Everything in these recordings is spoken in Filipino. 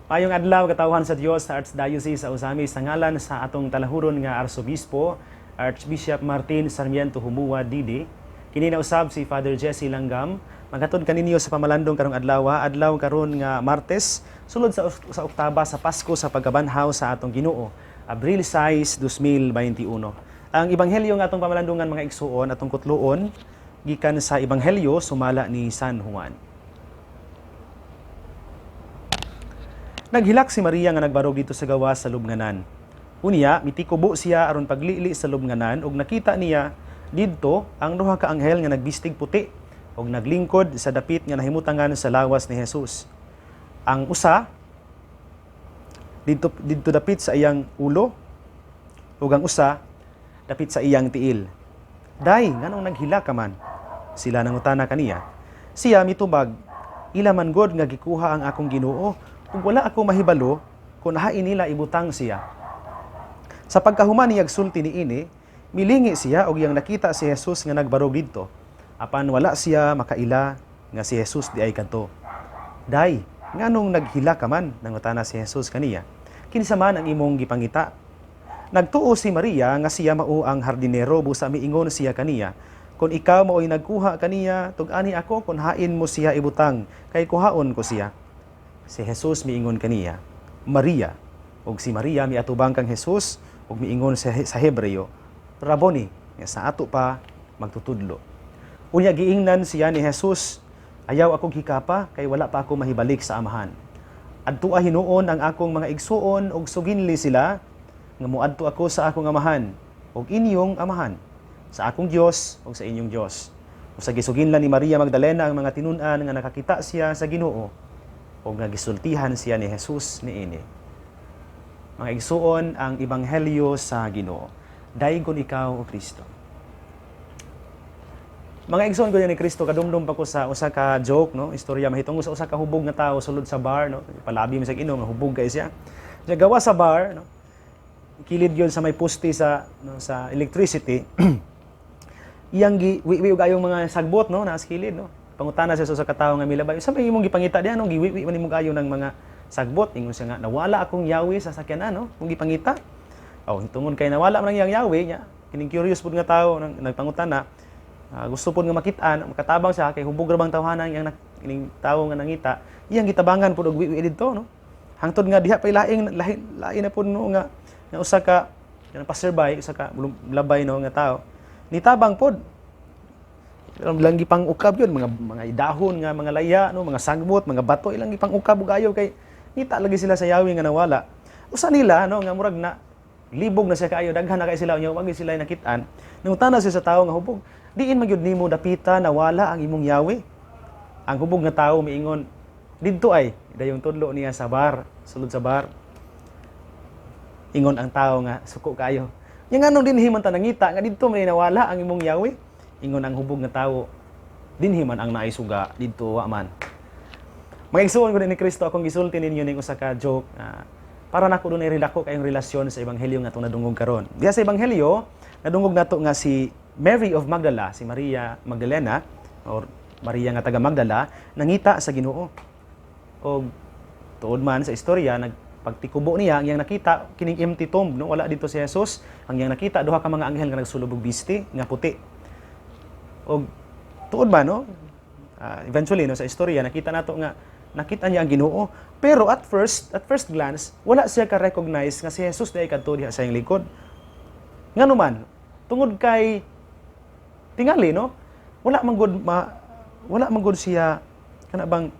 Maayong adlaw katawhan sa Dios sa Archdiocese sa Usami sa ngalan sa atong talahuron nga Arsobispo Archbishop Martin Sarmiento Humua Didi. Kini na usab si Father Jesse Langgam. Maghatod kaninyo sa pamalandong karong adlaw karon nga Martes sulod sa Oktaba sa Pasko sa pagkabanhaw sa atong Ginoo, Abril 6, 2021. Ang ebanghelyo nga atong pamalandungan mga igsuon atong kutluon gikan sa ebanghelyo sumala ni San Juan. Naghilak si Maria nga nagbarog dito sa gawas sa lubnganan. Unya, mitikubo siya aron paglili sa lubnganan ug nakita niya didto ang duha ka anghel nga nagbistig puti ug naglingkod sa dapit nga nahimutangan sa lawas ni Jesus. Ang usa didto dapit sa iyang ulo ug ang usa dapit sa iyang tiil. Day, nganong naghilak ka man? Sila nangutana kaniya. Siya mitubag, ila man god nga gikuha ang akong Ginoo ug wala ako mahibalo kung hain nila ibutang siya. Sa pagkahuman niyag sulti niini, milingi siya og iyang nakita si Jesus nga nagbarog didto. Apan wala siya makaila nga si Jesus di ay kadto. Day, nganong naghila ka man? Nangutana si Jesus kaniya. Kinsa man ang imong gipangita? Nagtuo si Maria nga siya mao ang hardinero busa miingon siya kaniya. Kung ikaw mao'y nagkuha kaniya, tug-ani ako kung hain mo siya ibutang, kay kuhaon ko siya. Si Jesus miingon kaniya, Maria. Ug si Maria miatubang kang Jesus ug miingon sa Hebreo, Rabboni, nga sa ato pa magtutudlo. Unya giingnan siya ni Jesus, ayaw akong hikapa kay wala pa ako mahibalik sa amahan. Adtua hinuon ang akong mga igsuon ug suginli sila nga moadto ako sa akong amahan ug inyong amahan, sa akong Dios ug sa inyong Dios. Ug sa gisuginlan ni Maria Magdalena ang mga tinun-an nga nakakita siya sa Ginoo ug nagisultihan siya ni Jesus niini. Mga igsuon ang ebanghelyo sa Ginoo. Daygon ikaw o Kristo. Mga igsuon ko ni Kristo, kadumdum pa ko sa usa ka joke, no? Istorya mahitungod sa usa ka hubog nga tawo sulod sa bar, no? Palabi mo sa inom, hubog kay siya. Siya gawa sa bar, no? Kilid yon sa may poste sa sa electricity. Iyang giwi og ayong mga sagbot, no? Nas kilid, no? Pangutana siya sa katawo nga milabay. Sa may imong gipangita diha, anong giwi man imong ayo ng mga sagbot? Ingon siya nga, nawala akong yawi sa sakyanan, no? Kung gipangita. Oh, tungod kay nawala man ang iyang yawi niya. Kining curious pud nga tawo nang nagpangutana. Gusto pud nga makitaan, makatabang siya kay hubog ra bang tawhanan iyang kining tawo nga nangita. Iyang gitabangan pud og wiwi didto, no? Hangtod nga diha pa lain na pud no nga usa ka passerby, usa ka labay no nga tawo. Nitabang pud. Ilang gipang ukab yun, mga dahon nga, mga laya, no, mga sagbot, mga bato, ilang gipang ukab ug ayaw kay nita lagi sila sa yawi nga nawala. Usa nila no nga murag na libog na siya kaayo, daghan na kay sila unya wag sila nakitaan. Nangutana siya sa tawo nga hubog, diin magyud nimo dapita nawala ang imong yawi. Ang hubog nga tawo miingon, didto ay dayon tudlo niya sa bar, sulod sa bar. Ingon ang tawo nga suko kaayo. Yang anong dinhi man ta nangita nga didto may nawala ang imong yawi. Ingon ang hubog nga tawo, dinhi man ang naisuga didto wa man. Mga igsuon ko ni Kristo akong gisulti ninyo ning usa ka joke para nako dunay rilako kayong relasyon sa ebanghelyo nga atong nadungog karon. Diha sa ebanghelyo, nadungog nato nga si Mary of Magdala, si Maria Magdalena or Maria nga taga Magdala, nangita sa Ginoo. Og tuod man sa istorya pagtikubo niya, ang iyang nakita kining empty tomb, no, wala dito si Jesus. Ang iyang nakita duha ka mga anghel nga nagsulub og bisti nga puti. Og tuod ba no? Eventually no sa istorya nakita nato nga nakita niya ang Ginoo. Pero at first glance wala siya ka-recognize nga si Jesus di ay kadto diha sa iyang likod. Ngano man tungod kay tingali no? Wala man gud siya kana bang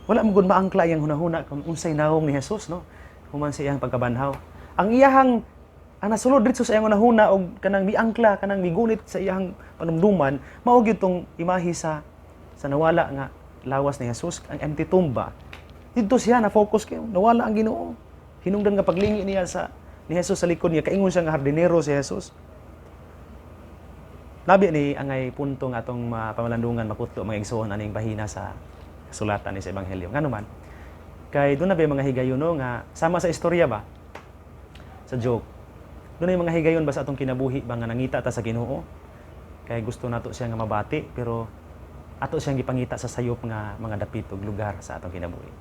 wala man gud maangkla iyang hunahuna kung unsay nawong ni Jesus no? Human sa iyang pagkabanhaw. Ang iyahang ang nasulod dito sa iyang unahuna og kanang miangkla, kanang migunit sa iyang panumduman, mao gyud tong imahe sa nawala nga lawas ni Jesus, ang empty tomb ba. Dito siya na focus kay nawala ang Ginoo. Hinungdan nga paglingi niya ni Jesus sa likod niya, kaingon siya nga hardinero si Jesus. Labi ni angay punto nga atong pamalandungan makutlo mga igsoon aning bahina sa sulatan ni sa ebanghelyo. Ngano man? Kay doon na ba mga higayon no, nga sama sa istorya ba? Sa joke. Doon ay mga higayon ba sa atong kinabuhi ba nga nangita ta sa Ginoo? Kay gusto nato siya nga mabati pero ato siyang gipangita sa sayop nga mga dapit ug lugar sa atong kinabuhi.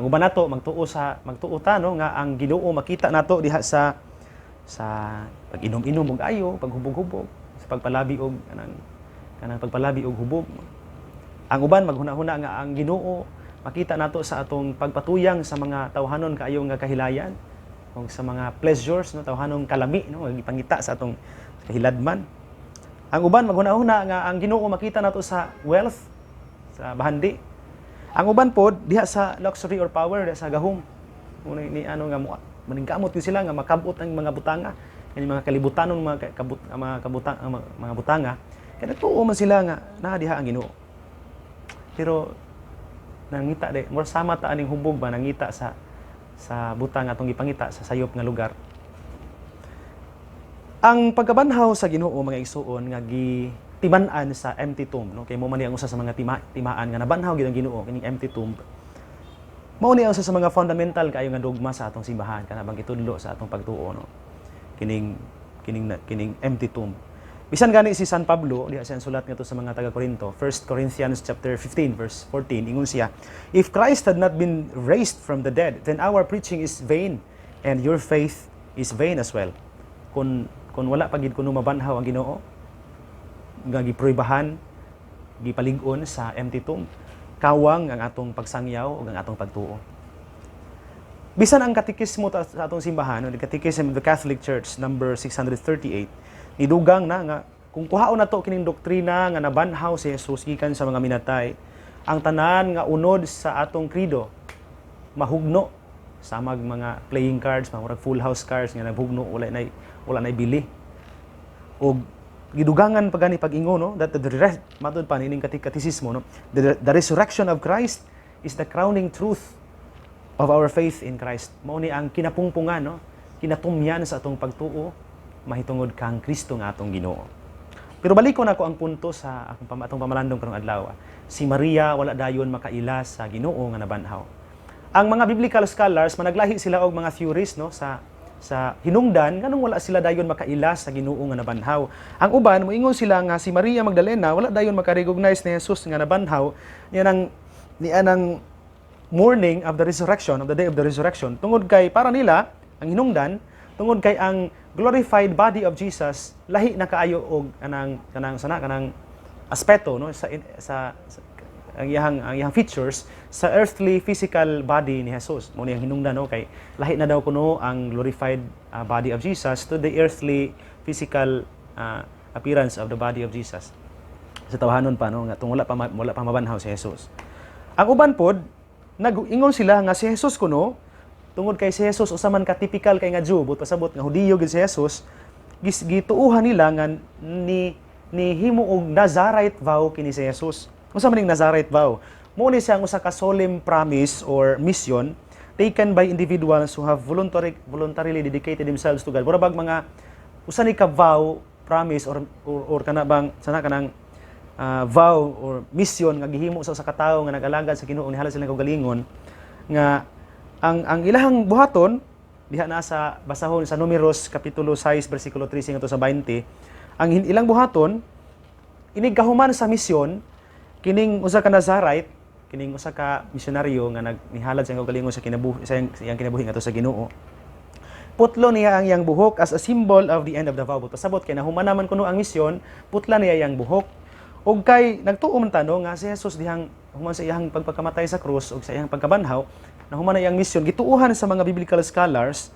Ang uban nato magtuo ta no nga ang Ginoo makita nato diha sa pag-inom-inom og ayo, paghubog-hubog, sa pagpalabi og kanang pagpalabi og hubog. Ang uban maghuna-huna nga ang Ginoo makita nato sa atong pagpatuyang sa mga tawhanon kaayo nga kahilayan o sa mga pleasures no tawhanong kalami no gipangita sa atong kahiladman. Ang uban maghuna-huna nga ang Ginoo makita nato sa wealth, sa bahandi. Ang uban pod diha sa luxury or power, diha sa gahom. Muna ni ano nga mo maningkamot yun sila nga makabot ang mga butanga, kani mga kalibutanon mga butanga. Kaya nagtuo man sila nga naa diha ang Ginoo. Pero nangita de, more sama ta aning hubog ba nangita sa butang atong gipangita sa sayop nga lugar. Ang pagkabanhaw sa Ginoo mga igsuon nga gitiman-an sa empty tomb no kay mo man ang usa sa mga timaan nga nabanhaw gid ang Ginoo kining empty tomb. Mao ni usa sa mga fundamental kaayo nga dogma sa atong simbahan kana bang itudlo sa atong pagtuo no. Kining empty tomb. Bisan gani si San Pablo diha siya sulat ngadto sa mga taga-Korinto, 1 Corinthians chapter 15 verse 14 ingon siya, "If Christ had not been raised from the dead, then our preaching is vain and your faith is vain as well." Kung wala pagid kuno mabanhaw ang Ginoo, nga gipruibahan, gipalig-on sa empty tomb, kawang ang atong pagsangyaw ug ang atong pagtuo. Bisan ang katekismo sa atong simbahan, the Catechism of the Catholic Church number 638, nidugang na nga kung kuhaon nato kining doktrina nga nabanhaw si Jesus gikan sa mga minatay, ang tanan nga unod sa atong krido mahugno samag mga playing cards, mga full house cards nga naghugno wala nay bili. Og gidugangan pa gani pag-ingon no that matud pa nining katekismo no the resurrection of Christ is the crowning truth of our faith in Christ. Mao ni ang kinapungpungan no kinatumyan sa atong pagtuo mahitungod kang Kristo nga atong Ginoo. Pero balikon ako ang punto sa atong pamalandong karong adlaw. Si Maria wala dayon makaila sa Ginoo nga nabanhaw. Ang mga biblical scholars managlahi sila og mga theories no sa hinungdan nganong wala sila dayon makaila sa Ginoo nga nabanhaw. Ang uban moingon sila nga si Maria Magdalena wala dayon maka-recognize ni Jesus nga nabanhaw niya nang morning of the resurrection, of the day of the resurrection. Tungod kay para nila ang hinungdan tungod kay ang glorified body of Jesus lahi na kaayo og kanang aspeto no sa ang iyang features sa earthly physical body ni Jesus. Mo ni ang hinungdan no kay lahi na daw kuno ang glorified body of Jesus to the earthly physical appearance of the body of Jesus. Sa tawhanon pa no nga tung wala pa mabanhaw si Jesus. Ang uban pod nag-ingon sila nga si Jesus kuno tungod kay si Jesus usa man ka typical kay nga Jew, but pasabot nga Hudiyo gid si Jesus, gituuhan nila nga ni himo og Nazarite vow kini si Jesus. Unsa man ning Nazarite vow? Mao ni siyang usa ka solemn promise or mission taken by individuals who have voluntarily dedicated themselves to God. Murag mga usa ni ka vow, promise or kana bang sana kanang vow or mission nga gihimo sa usa ka tawo nga nag-alagad sa Ginoo nihala silang kaugalingon nga ang ilahang buhaton diha na sa basahon sa Números kapitulo 6 bersikulo 13 ngadto sa 20, ang ilang buhaton inig kahuman sa misyon kining usa ka Nazarite, kining usa ka misyonaryo nga nagnihalad sa kaugalingon sa iyang kinabuhi ngadto sa Ginoo. Putlo niya ang iyang buhok as a symbol of the end of the vow. Pasabot kay nahuman naman kuno ang misyon, putla niya iyang buhok. Og kay nagtuo man tanong nga si Jesus dihang human sa iyang pagpakamatay sa krus ug sa iyang pagkabanhaw, nahuman na iyang misyon. Gituuhan sa mga biblical scholars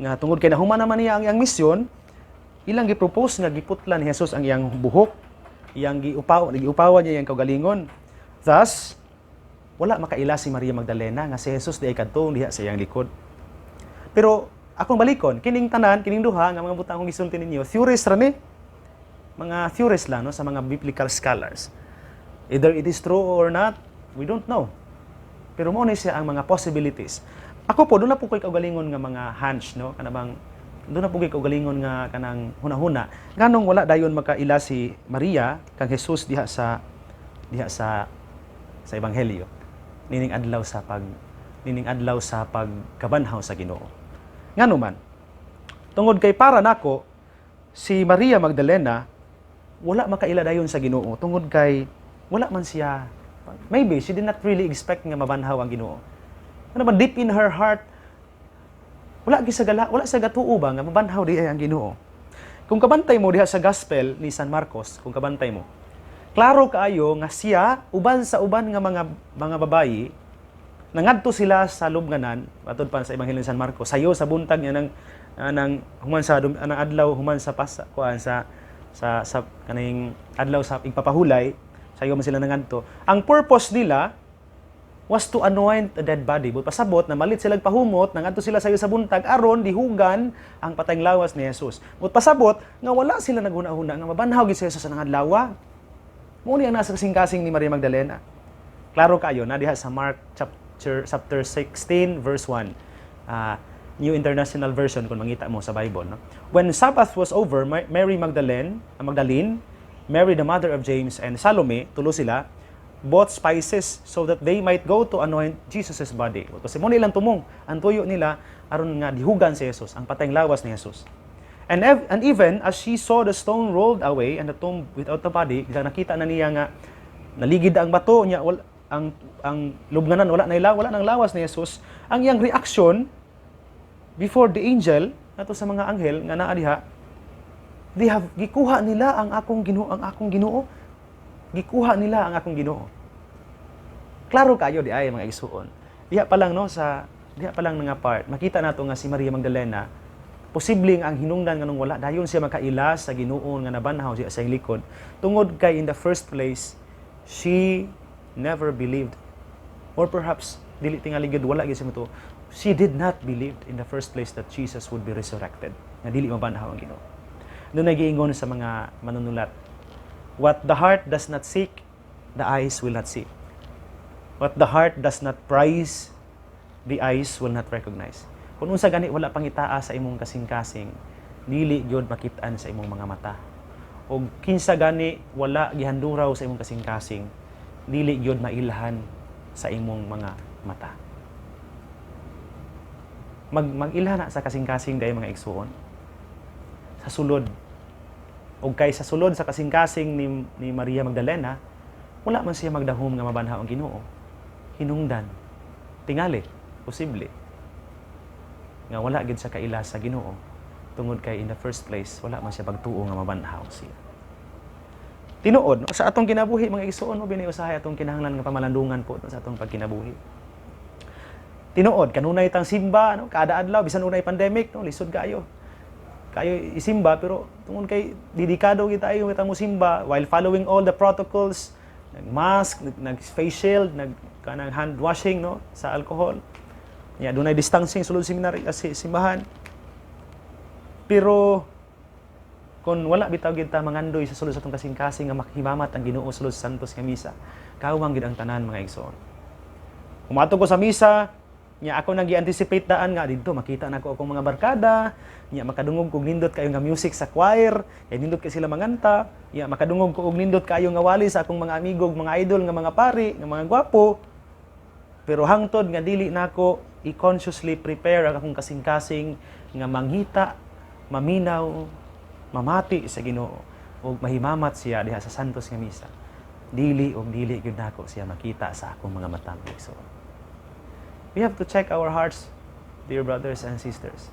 nga tungod kay nahuman naman niya ang iyang misyon, ilang gipropose nga giputla ni Jesus ang iyang buhok, iyang giupawan niya iyang kaugalingon. Thus, wala makaila si Maria Magdalena nga si Jesus di ay kadtong diha sa iyang likod. Pero akong balikon, kining tanan, kining duha nga mga butang akong gisulti ninyo, theories ra ni. Mga theories lang no sa mga biblical scholars. Either it is true or not, we don't know. Pero mo ni siya ang mga possibilities. Ako po doon na po koy kaugalingon nga mga hunch no kanabang doon na po koy kaugalingon nga kanang hunahuna nganong wala dayon makaila si Maria kang Jesus diha sa ebanghelyo nining adlaw sa pagkabanhaw sa Ginoo. Ngano man tungod kay para nako si Maria Magdalena wala makaila dayon sa Ginoo tungod kay wala man siya, maybe she did not really expect nga mabanhaw ang Ginoo. Ano ba deep in her heart wala sa gatuo ba nga mabanhaw di ay ang Ginoo. Kung kabantay mo diha sa gospel ni San Marcos, kung kabantay mo, klaro kaayo nga siya uban sa uban nga mga babayi nangadto sila sa lubnganan atod pa sa ebanghelyo ni San Marcos sayo sa buntag niya ng human sa anang adlaw human sa kuan sa kaning adlaw sa igpapahulay sayo man sila nangadto. Ang purpose nila was to anoint a dead body. But pasabot na malit silang pahumot, nangadto sila sayo sa buntag aron dihugan ang patayng lawas ni Jesus. But pasabot nga wala sila naghuna-huna nga mabanhaw gid si Jesus sa nangadlawa. Mao ni ang nasa kasing-kasing ni Maria Magdalena. Klaro kaayo na diha sa Mark chapter 16 verse 1. New International Version kung mangita mo sa Bible, no? When Sabbath was over, Mary Magdalene, Mary the mother of James and Salome, tulo sila, bought spices so that they might go to anoint Jesus' body. Kasi mo nilang tumong, ang tuyo nila aron nga dihugan si Jesus, ang patayng lawas ni Jesus. And even as she saw the stone rolled away and the tomb without the body, nakita na niya nga naligid ang bato niya, ang lubnganan wala nang lawas ni Jesus. Ang iyang reaction before the angel nato sa mga anghel nga naa diha, gikuha nila ang akong Ginoo. Gikuha nila ang akong Ginoo. Klaro kayo di ay mga igsuon. Diha pa lang nga part, makita nato nga si Maria Magdalena, posibleng ang hinungdan nganong wala dayon siya makaila sa Ginoo nga nabanhaw siya sa likod. Tungod kay in the first place, she never believed. Or perhaps dili tingali gid wala gyud siya moto. She did not believe in the first place that Jesus would be resurrected. Nga dili mabanhaw ang Ginoo. Doon nagiingon sa mga manunulat, what the heart does not seek, the eyes will not see. What the heart does not prize, the eyes will not recognize. Kung unsa gani wala pangitaa sa imong kasing-kasing, dili gyud makit-an sa imong mga mata. O kinsa gani wala gihanduraw sa imong kasing-kasing, dili gyud mailhan sa imong mga mata. Mag-ilhan na sa kasing-kasing dahil mga igsuon. Sa sulod, o kay sa sulod sa kasing-kasing ni Maria Magdalena, wala man siya magdahom nga mabanhaw ang Ginoo. Hinungdan, tingali, posible. Nga wala gid sa kaila sa Ginoo. Tungod kay in the first place, wala man siya pagtuo nga mabanhaw siya. Tinuod, no? Sa atong kinabuhi, mga igsuon mo, biniusahay atong kinahanglan nga pamalandungan po sa atong pagkinabuhi. Tinuod, kanunay tang simba, no? Kada adlaw, bisan unay pandemic, no? Lisod kayo isimba, pero tungod kay dedikado kita ayo kita mo simba while following all the protocols, nag-mask, nag-face shield, kanang hand washing, no, sa alcohol. Ya, dunay distancing sulod seminary kasi simbahan. Pero kung wala bitaw gid ta mangandoy sa sulod sa atong kasing-kasing nga makihimamat ang Ginoo sulod sa santos nga misa, kawang gid ang tanan mga igsoon. Kumato ko sa misa, nya ako nag-anticipate daan nga didto makita nako akong mga barkada, nya makadungog kog nindot kayo nga music sa choir, kay nindot kay sila manganta, nya makadungog ko og nindot kayo nga wali sa akong mga amigo, mga idol nga mga pari, nga mga gwapo. Pero hangtod nga dili nako i-consciously prepare ang akong kasing-kasing nga manghita, maminaw, mamati sa Ginoo ug mahimamat siya diha sa santos nga misa. Dili gyud nako siya makita sa akong mga mata. So, we have to check our hearts, dear brothers and sisters.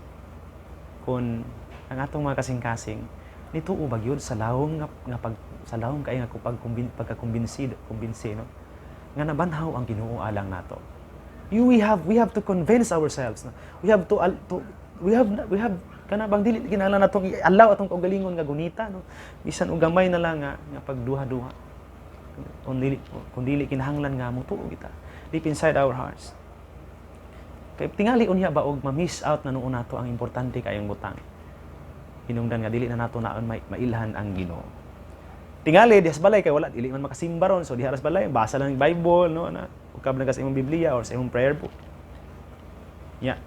Kung ang atong mga kasing-kasing nituo ba gyud sa lawom sa lawom kay nga pagkakumbinsi no, nga nabanhaw ang Ginoo alang nato. We have to convince ourselves. No? We have kana bang dili kinahanglan natong i-allow atong kaugalingon nga gunita, no. Bisan og gamay na lang nga pagduha-duha. Kung dili kinahanglan nga mutuo kita deep inside our hearts. Kay tingali unya ba og ma-miss out na nuon nato ang importante kayong butang. Hinungdan nga dili na nato naon mailhan ang Ginoo. Tingali diha sa balay kay wala dili man makasimba ron, so diha sa balay basa lang ang Bible, no, na ukab na sa imong Biblia or sa imong prayer book. Nya.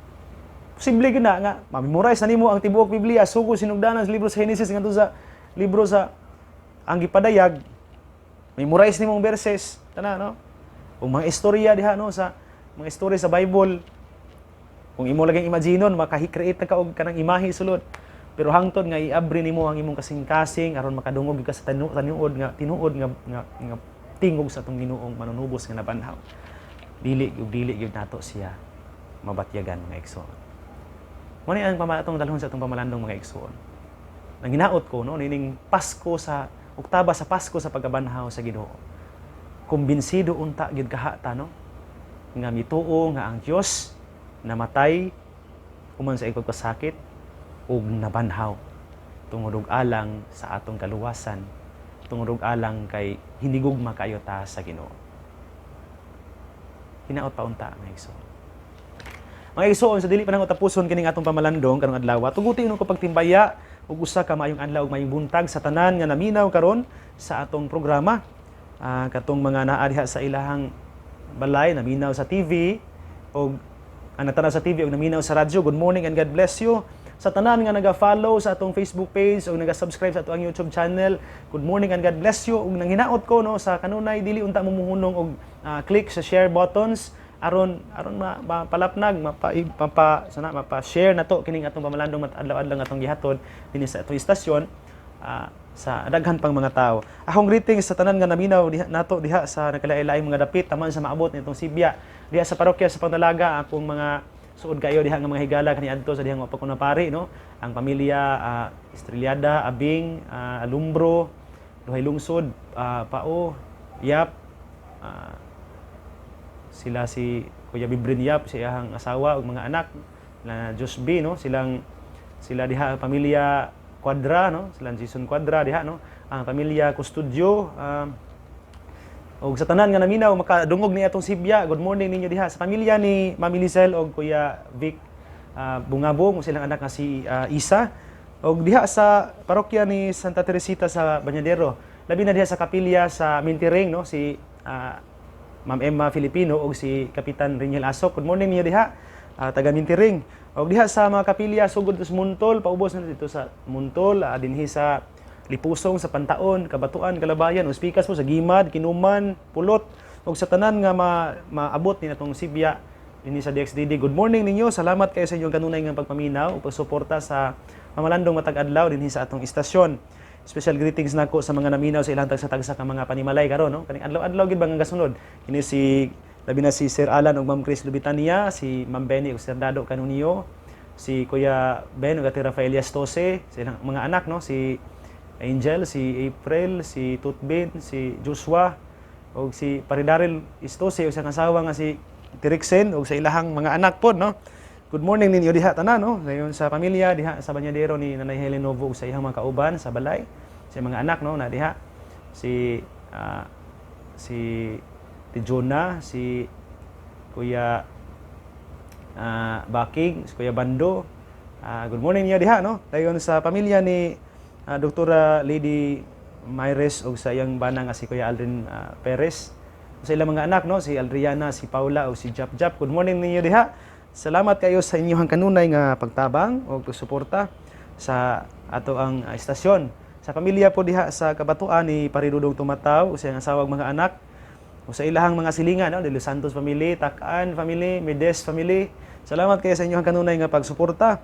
Posible gid na nga ma-memorize na nimo ang tibuok Biblia, sugo sinugdanan sa libro sa Genesis ngadto sa libro sa ang gipadayag. Memorize nimo ang verses tanan, no? O mga istorya diha, no, sa mga istorya sa Bible. Kung imo laging imaginon, maka-create na ka og kanang imahe sulod. Pero hangtod nga iabri nimo ang imong kasing-kasing aron makadungog ka sa tinuod nga tingog sa atong Ginoong manunubos nga nabanhaw. Dili gyud nato siya mabatyagan mga igsoon. Mo ni ang atong dalhon sa atong pamalandong mga igsoon. Nang hinaot ko no nining Pasko sa oktaba sa Pasko sa pagkabanhaw sa Ginoo. Kumbinsido unta gid kahata no nga mituo nga ang Dios namatay human sa ikog-kasakit ug nabanhaw tungod og alang sa atong kaluwasan, tungod og alang kay hinigugma kayo ta sa Ginoo. Hinaot pa unta mga igsoon. Mga igsoon, sa dili pa nang tapuson kining atong pamalandong karong adlaw, tugutin ko pagtimbaya ug usa ka maayong adlaw ug maayong buntag sa tanan nga naminaw karon sa atong programa. Katong mga naa diha sa ilahang balay, naminaw sa TV ug natanaw sa TV ug naminaw sa radyo. Good morning and God bless you. Sa tanan nga naga-follow sa atong Facebook page ug naga-subscribe sa atong YouTube channel, good morning and God bless you. Ug nang hinaot ko no sa kanunay dili unta mumuhunong og click sa share buttons aron mapalapnag mapa-share nato kining atong pamalandong adlaw-adlaw atong gihatod dinhi sa atong istasyon sa daghan pang mga tawo. Akong greetings sa tanan nga naminaw nato diha sa nagkalain-laing mga dapit taman sa maabot nitong Sibya diha sa parokya sa Pangdalaga. Akong mga suod kayo diha nga mga higala kaniadto sa dihang mapagkunapari no, ang pamilya Estrellada, Abing, Alumbro, Duhay Lungsod, Pao, Yap, sila si Kuya Bibrin Yap, siyang asawa ug mga anak na Josby no, sila diha pamilya Quadra no, sila Jason Quadra diha no, ang pamilya Custodio, og sa tanan nga naminaw makadungog ni atong Sibya. Good morning ninyo diha sa pamilya ni Mami Lizel og Kuya Vic Bungabong, silang anak nga si Isa, og diha sa parokya ni Santa Teresita sa Bañadero, labi na diha sa kapilya sa Mintiring no, si Ma'am Emma Filipino og si Kapitan Riniel Asok. Good morning niyo diha taga Mintiring. Og diha sa mga kapilya sugod sa Muntol, paubos na dito sa Muntol, dinhi sa Lipusong, sa Pantaon, Kabatuan, Kalabayan, Uspikas po sa Gimad, Kinuman, Pulot, og sa tanan nga maabot ni natong Sibya dinhi sa DXDD. Good morning ninyo. Salamat kayo sa inyong kanunay nga pagpaminaw ug pagsuporta sa pamalandong matag adlaw dinhi sa atong istasyon. Special greetings nako sa mga naminaw sa ilang tagsa-tagsa ka mga panimalay karon no. Kaning adlaw-adlaw gid ba nga gasunod. Kini si labi na si Sir Alan ug Ma'am Chris Lubitania, si Ma'am Benny ug Sir Dado Canunio, si Kuya Ben ug Ate Rafael Yastose, sa ilang mga anak no, si Angel, si April, si Tutbin, si Joshua ug si Paridarel Istose ug sa asawa nga si Tiriksen ug sa ilahang mga anak pod no. Good morning ninyo diha tanan no. Dayon sa pamilya diha sa Bañadero ni Nanay Helen Novo ug sa iyang mga kauban sa balay, sa mga anak no na diha si Tijona, si Kuya Baking, si Kuya Bando. Good morning niyo diha no. Dayon sa pamilya ni Dr. Lady Myres ug sa iyang bana nga si Kuya Aldrin Perez. Sa ilang mga anak no, si Aldriana, si Paula ug si Jap Jap. Good morning ninyo diha. Salamat kayo sa inyong kanunay nga pagtabang o pagsuporta sa ato ang istasyon. Sa pamilya po diha sa Kabatuan ni Paridudong Tumataw, sa iyang asawa ug mga anak, o sa ilahang mga silingan, no? De Los Santos family, Takan family, Medes family. Salamat kayo sa inyong kanunay nga pagsuporta.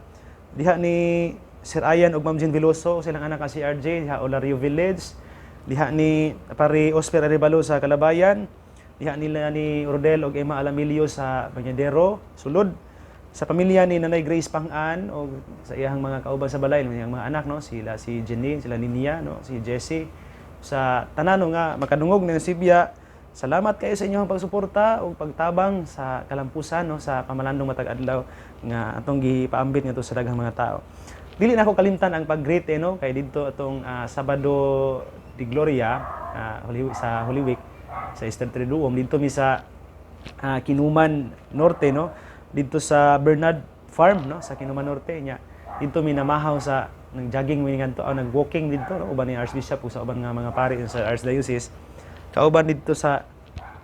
Diha ni Sir Ayan ug Ma'am Jean Veloso, silang anak si RJ, diha Olario Village. Diha ni Pari Osper Arevalo sa Calabayan. Diha nila ni Rodel ug Emma Alamilio sa Bañadero, Sulod. Sa pamilya ni Nanay Grace Pang-an o sa iyang mga kauban sa balay, iyang mga anak no, sila si Jenny, sila Ninia no, si Jessie. Sa tanan nga makadungog ng Sibya, salamat kayo sa inyong pagsuporta o pagtabang sa kalampusan no, sa pamalandong matag adlaw nga atong gipaambit ngadto sa daghang mga tao. Dili na ako kalimtan ang pag-greet no, kay didto atong Sabado de Gloria sa Holy Week sa Easter Triduum dito mi sa Kinuman Norte no, dito sa Bernard Farm no, sa Kinuman Norte nya. Dito mi namahaw sa nag-jogging mi ngadto nag-walking dito no, uban ni Archbishop ug sa uban nga mga pari sa Archdiocese. Kauban dito sa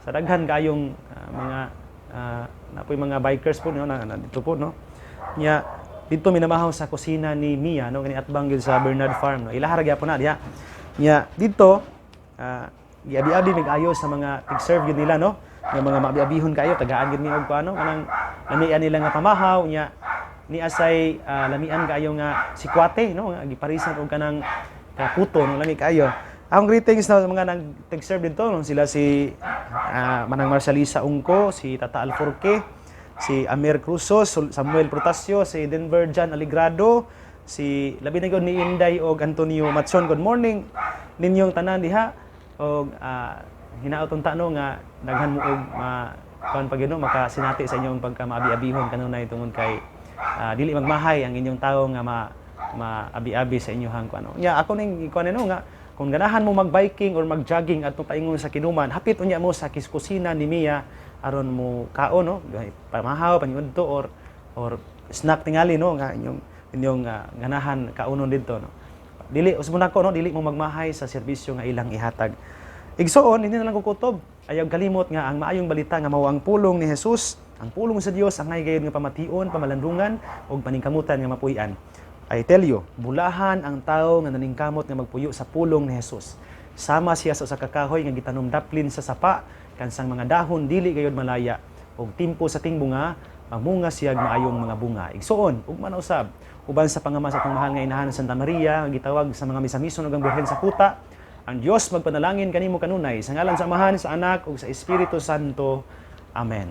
daghan kayong mga napoy mga bikers po no, na dito po no. Nya dito mi namahaw sa kusina ni Mia no, kani atbang gyud sa Bernard Farm no. Ilahara gyapon na diha. Nya dito giabi-abi mig-ayo sa mga tig-serve gyud nila no. Nga mga maabi-abihon kayo tagaan gyud mi og kuano kanang lamian nila nga pamahaw nya ni asay lamian kayo nga si Kwate no, nga giparisan og kanang kaputo no, lami kayo. Ang greetings na mga nag-serve dito no, sila si Manang Marcialisa Ungko, si Tata Alforque, si Amir Cruzos, Samuel Protasio, si Denver Jan Aligrado, si labi na gyud ni Inday og Antonio Matson. Good morning ninyong tanan diha. Og hinaoton ta no nga daghan mo og kuan pagino makasinati sa inyong pagkamaabi-abihon kanunay tungod kay dili magmahay ang inyong tawo nga maabi-abi sa inyohang kuno. Nya ako ning kuan no nga kung ganahan mo mag-biking or mag-jogging at paingon sa kinuman, hapit unya mo sa kusina ni Mia aron mo kaon no, pamahaw paniudto or snack tingali no nga inyong ganahan kaunon didto no. Dili usbon ako no, dili mo magmahay sa serbisyo nga ilang ihatag. Igsoon hindi na lang kukutob. Ayaw kalimot nga ang maayong balita nga mao ang pulong ni Jesus, ang pulong sa Dios ang gayud nga pamation, pamalandungan ug paningkamutan nga mapuy-an. I tell you, bulahan ang tao nga naningkamot nga magpuyo sa pulong ni Jesus. Sama siya sa kakahoy nga gitanom daplin sa sapa, kansang mga dahon dili gayud malaya, og timpo sa ting bunga, mamunga siya maayong mga bunga. Igsoon, ug manausab, uban sa pangamas atong mahal nga inahan Santa Maria, nga gitawag sa mga misamison ug ang Birhen sa kuta, ang Dios magpanalangin kanimo kanunay sa ngalan sa Amahan, sa Anak ug sa Espiritu Santo. Amen.